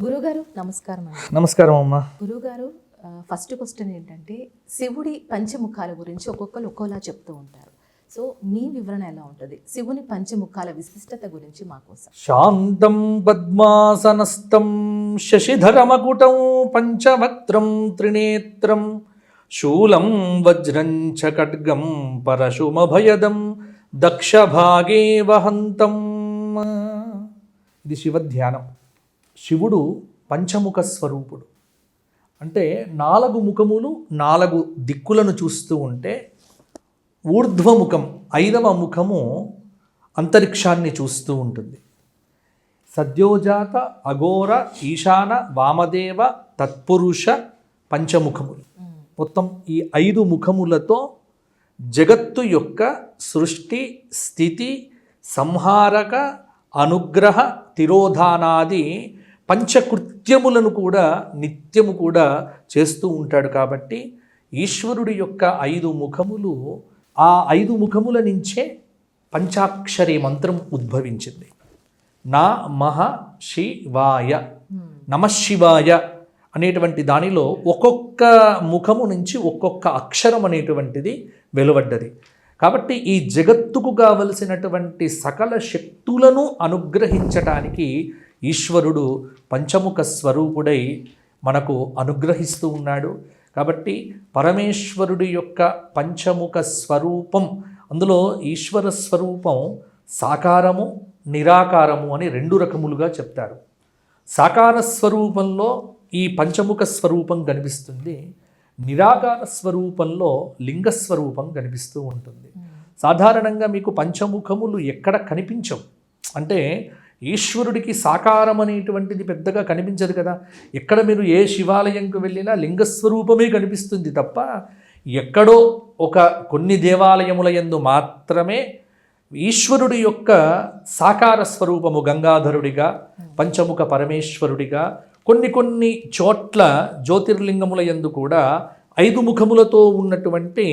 గురుగారు నమస్కారం అండి. నమస్కారం అమ్మా. గురుగారు, ఫస్ట్ క్వశ్చన్ ఏంటంటే, శివుడి పంచముఖాల గురించి ఒక్కొక్కరు ఒక్కోలా చెప్తూ ఉంటారు. సో మీ వివరణ ఎలా ఉంటుంది? శివుని పంచముఖాల విశిష్టత గురించి మా కోసం. శాంతం పద్మాసనస్థం శశిధరమకుటం పంచవక్త్రం త్రినేత్రం శూలం వజ్రం చ ఖడ్గం పరశుమభయదం దక్షభాగే వహంతం. ఇది శివధ్యానం. శివుడు పంచముఖ స్వరూపుడు. అంటే 4 ముఖములు 4 దిక్కులను చూస్తూ ఉంటే ఊర్ధ్వముఖం 5వ ముఖము అంతరిక్షాన్ని చూస్తూ ఉంటుంది. సద్యోజాత అఘోర ఈశాన వామదేవ తత్పురుష పంచముఖములు. మొత్తం ఈ 5 ముఖములతో జగత్తు యొక్క సృష్టి స్థితి సంహారక అనుగ్రహ తిరోధానాది పంచకృత్యములను కూడా నిత్యము కూడా చేస్తూ ఉంటాడు. కాబట్టి ఈశ్వరుడి యొక్క 5 ముఖములు, ఆ 5 ముఖముల నుంచే పంచాక్షరి మంత్రం ఉద్భవించింది. నా మహ శివాయ, నమశివాయ అనేటువంటి దానిలో ఒక్కొక్క ముఖము నుంచి ఒక్కొక్క అక్షరం అనేటువంటిది వెలువడ్డది. కాబట్టి ఈ జగత్తుకు కావలసినటువంటి సకల శక్తులను అనుగ్రహించటానికి ఈశ్వరుడు పంచముఖ స్వరూపుడై మనకు అనుగ్రహిస్తూ ఉన్నాడు. కాబట్టి పరమేశ్వరుడి యొక్క పంచముఖ స్వరూపం, అందులో ఈశ్వర స్వరూపం సాకారము నిరాకారము అని 2 రకములుగా చెప్తారు. సాకార స్వరూపంలో ఈ పంచముఖ స్వరూపం కనిపిస్తుంది, నిరాకార స్వరూపంలో లింగస్వరూపం కనిపిస్తూ ఉంటుంది. సాధారణంగా మీకు పంచముఖములు ఎక్కడ కనిపించవు. అంటే ఈశ్వరుడికి సాకారం అనేటువంటిది పెద్దగా కనిపించదు కదా. ఎక్కడ మీరు ఏ శివాలయంకు వెళ్ళినా లింగస్వరూపమే కనిపిస్తుంది తప్ప ఎక్కడో కొన్ని దేవాలయముల యందు మాత్రమే ఈశ్వరుడి యొక్క సాకార స్వరూపము గంగాధరుడిగా, పంచముఖ పరమేశ్వరుడిగా, కొన్ని చోట్ల జ్యోతిర్లింగముల యందు కూడా 5 ముఖములతో ఉన్నటువంటి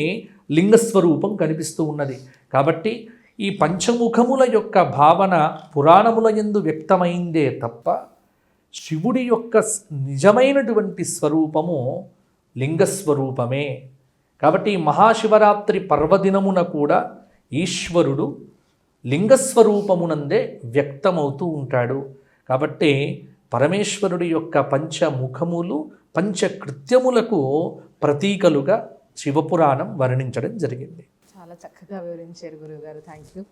లింగస్వరూపం కనిపిస్తూ ఉన్నది. కాబట్టి ఈ పంచముఖముల యొక్క భావన పురాణముల యందు వ్యక్తమైందే తప్ప శివుడి యొక్క నిజమైనటువంటి స్వరూపము లింగస్వరూపమే. కాబట్టి మహాశివరాత్రి పర్వదినమున కూడా ఈశ్వరుడు లింగస్వరూపమునందే వ్యక్తమవుతూ ఉంటాడు. కాబట్టి పరమేశ్వరుడి యొక్క పంచముఖములు పంచకృత్యములకు ప్రతీకలుగా శివపురాణం వర్ణించడం జరిగింది. చాలా చక్కగా వివరించారు గురువుగారు. Thank you.